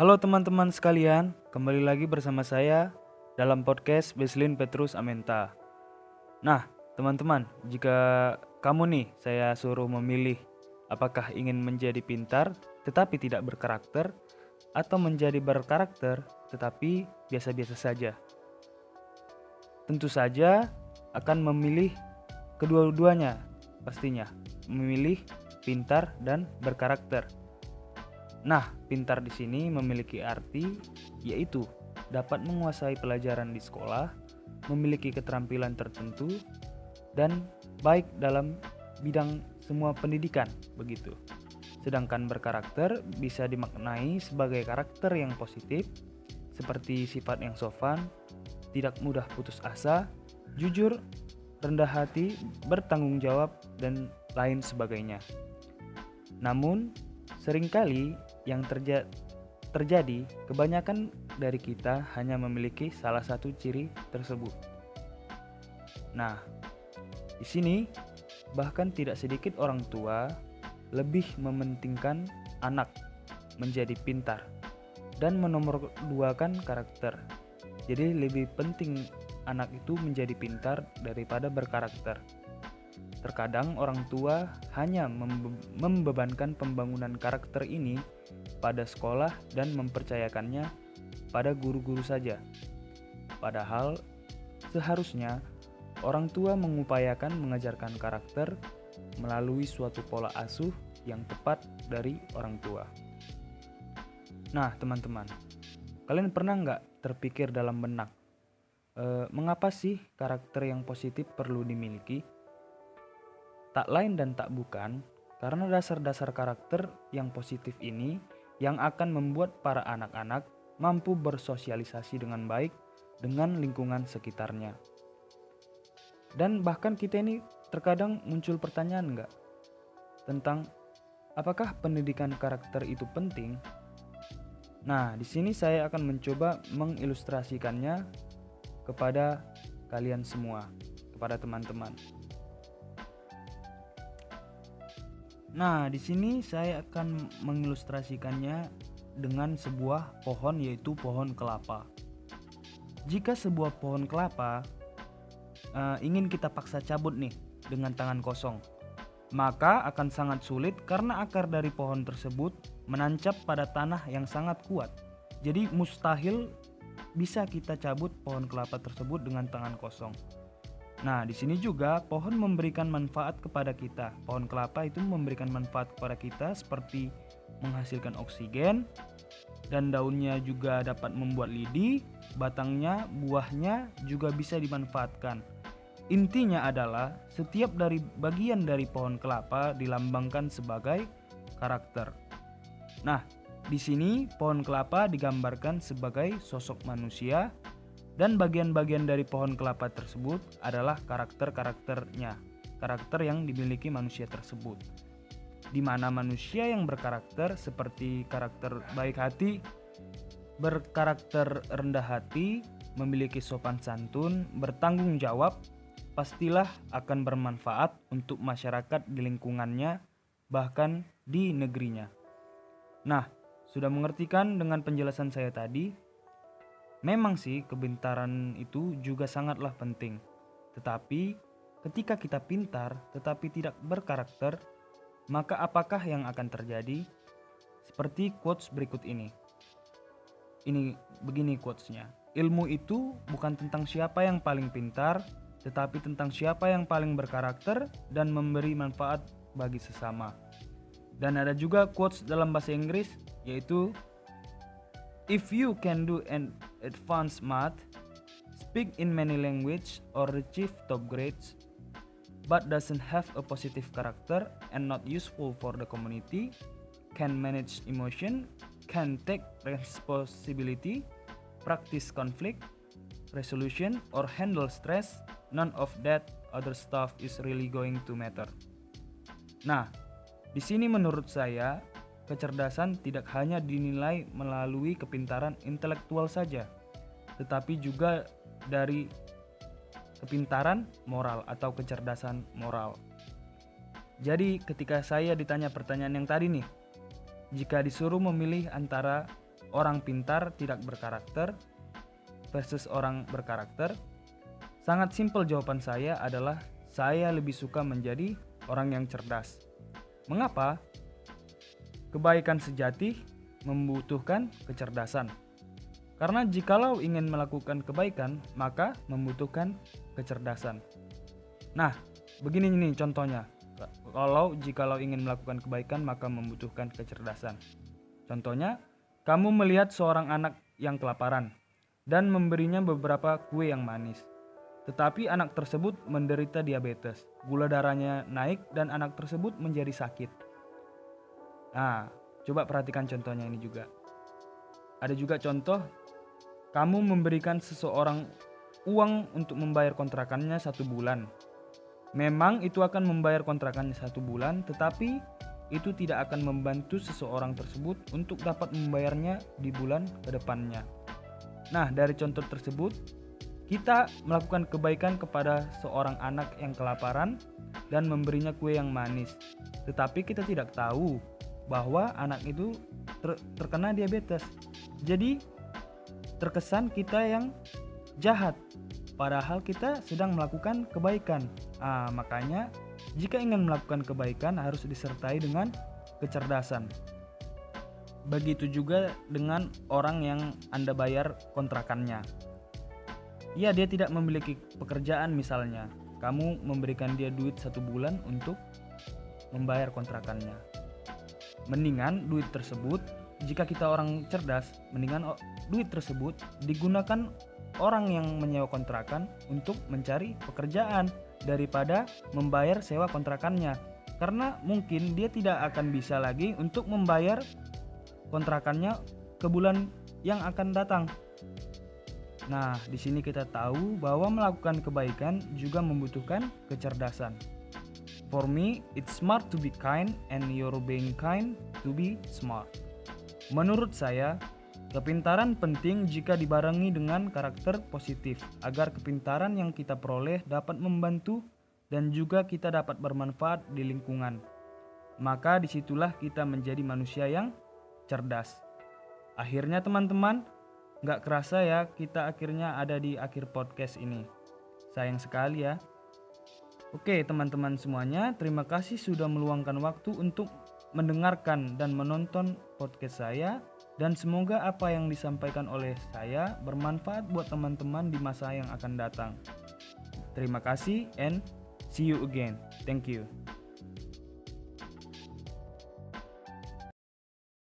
Halo teman-teman sekalian, kembali lagi bersama saya dalam podcast Beslin Petrus Amenta. Nah, teman-teman, jika kamu nih saya suruh memilih apakah ingin menjadi pintar tetapi tidak berkarakter atau menjadi berkarakter tetapi biasa-biasa saja. Tentu saja akan memilih kedua-duanya pastinya, memilih pintar dan berkarakter. Nah, pintar di sini memiliki arti yaitu dapat menguasai pelajaran di sekolah, memiliki keterampilan tertentu, dan baik dalam bidang semua pendidikan, begitu. Sedangkan berkarakter bisa dimaknai sebagai karakter yang positif, seperti sifat yang sopan, tidak mudah putus asa, jujur, rendah hati, bertanggung jawab, dan lain sebagainya. Namun, seringkali yang terjadi, kebanyakan dari kita hanya memiliki salah satu ciri tersebut. Nah, di sini bahkan tidak sedikit orang tua lebih mementingkan anak menjadi pintar dan menomorduakan karakter. Jadi lebih penting anak itu menjadi pintar daripada berkarakter. Terkadang orang tua hanya membebankan pembangunan karakter ini pada sekolah dan mempercayakannya pada guru-guru saja. Padahal seharusnya orang tua mengupayakan mengajarkan karakter melalui suatu pola asuh yang tepat dari orang tua. Nah teman-teman, kalian pernah nggak terpikir dalam benak, mengapa sih karakter yang positif perlu dimiliki? Tak lain dan tak bukan karena dasar-dasar karakter yang positif ini yang akan membuat para anak-anak mampu bersosialisasi dengan baik dengan lingkungan sekitarnya. Dan bahkan kita ini terkadang muncul pertanyaan enggak tentang apakah pendidikan karakter itu penting? Nah, di sini saya akan mencoba mengilustrasikannya kepada kalian semua, kepada teman-teman. Nah, di sini saya akan mengilustrasikannya dengan sebuah pohon, yaitu pohon kelapa. Jika sebuah pohon kelapa ingin kita paksa cabut nih dengan tangan kosong, maka akan sangat sulit karena akar dari pohon tersebut menancap pada tanah yang sangat kuat. Jadi mustahil bisa kita cabut pohon kelapa tersebut dengan tangan kosong. Nah, di sini juga pohon memberikan manfaat kepada kita. Pohon kelapa itu memberikan manfaat kepada kita seperti menghasilkan oksigen, dan daunnya juga dapat membuat lidi, batangnya, buahnya juga bisa dimanfaatkan. Intinya adalah setiap dari bagian dari pohon kelapa dilambangkan sebagai karakter. Nah, di sini pohon kelapa digambarkan sebagai sosok manusia. Dan bagian-bagian dari pohon kelapa tersebut adalah karakter-karakternya, karakter yang dimiliki manusia tersebut. Di mana manusia yang berkarakter seperti karakter baik hati, berkarakter rendah hati, memiliki sopan santun, bertanggung jawab, pastilah akan bermanfaat untuk masyarakat di lingkungannya, bahkan di negerinya. Nah, sudah mengerti kan dengan penjelasan saya tadi? Memang sih kepintaran itu juga sangatlah penting. Tetapi ketika kita pintar tetapi tidak berkarakter, maka apakah yang akan terjadi? Seperti quotes berikut ini. Ini begini quotesnya. Ilmu itu bukan tentang siapa yang paling pintar, tetapi tentang siapa yang paling berkarakter dan memberi manfaat bagi sesama. Dan ada juga quotes dalam bahasa Inggris, yaitu if you can do an advanced math, speak in many languages, or achieve top grades, but doesn't have a positive character and not useful for the community, can manage emotion, can take responsibility, practice conflict resolution, or handle stress, none of that other stuff is really going to matter. Nah, di sini menurut saya kecerdasan tidak hanya dinilai melalui kepintaran intelektual saja, tetapi juga dari kepintaran moral atau kecerdasan moral. Jadi ketika saya ditanya pertanyaan yang tadi nih, jika disuruh memilih antara orang pintar tidak berkarakter versus orang berkarakter, sangat simpel jawaban saya adalah saya lebih suka menjadi orang yang cerdas. Mengapa? Kebaikan sejati membutuhkan kecerdasan. Karena jikalau ingin melakukan kebaikan, maka membutuhkan kecerdasan. Nah, begini nih contohnya. Jikalau ingin melakukan kebaikan, maka membutuhkan kecerdasan. Contohnya, kamu melihat seorang anak yang kelaparan dan memberinya beberapa kue yang manis. Tetapi anak tersebut menderita diabetes, gula darahnya naik dan anak tersebut menjadi sakit. Nah, coba perhatikan contohnya ini juga. Ada juga contoh, kamu memberikan seseorang uang untuk membayar kontrakannya 1 bulan. Memang itu akan membayar kontrakannya 1 bulan, tetapi itu tidak akan membantu seseorang tersebut untuk dapat membayarnya di bulan ke depannya. Nah, dari contoh tersebut, kita melakukan kebaikan kepada seorang anak yang kelaparan dan memberinya kue yang manis. Tetapi kita tidak tahu bahwa anak itu terkena diabetes. Jadi terkesan kita yang jahat, padahal kita sedang melakukan kebaikan. Makanya jika ingin melakukan kebaikan harus disertai dengan kecerdasan. Begitu juga dengan orang yang Anda bayar kontrakannya. Ya, dia tidak memiliki pekerjaan misalnya. Kamu memberikan dia duit 1 bulan untuk membayar kontrakannya. Mendingan duit tersebut, jika kita orang cerdas, mendingan duit tersebut digunakan orang yang menyewa kontrakan untuk mencari pekerjaan daripada membayar sewa kontrakannya. Karena mungkin dia tidak akan bisa lagi untuk membayar kontrakannya ke bulan yang akan datang. Nah, di sini kita tahu bahwa melakukan kebaikan juga membutuhkan kecerdasan. For me, it's smart to be kind and you're being kind to be smart. Menurut saya, kepintaran penting jika dibarengi dengan karakter positif agar kepintaran yang kita peroleh dapat membantu dan juga kita dapat bermanfaat di lingkungan. Maka disitulah kita menjadi manusia yang cerdas. Akhirnya teman-teman, gak kerasa ya kita akhirnya ada di akhir podcast ini. Sayang sekali ya. Oke teman-teman semuanya, terima kasih sudah meluangkan waktu untuk mendengarkan dan menonton podcast saya. Dan semoga apa yang disampaikan oleh saya bermanfaat buat teman-teman di masa yang akan datang. Terima kasih and see you again. Thank you.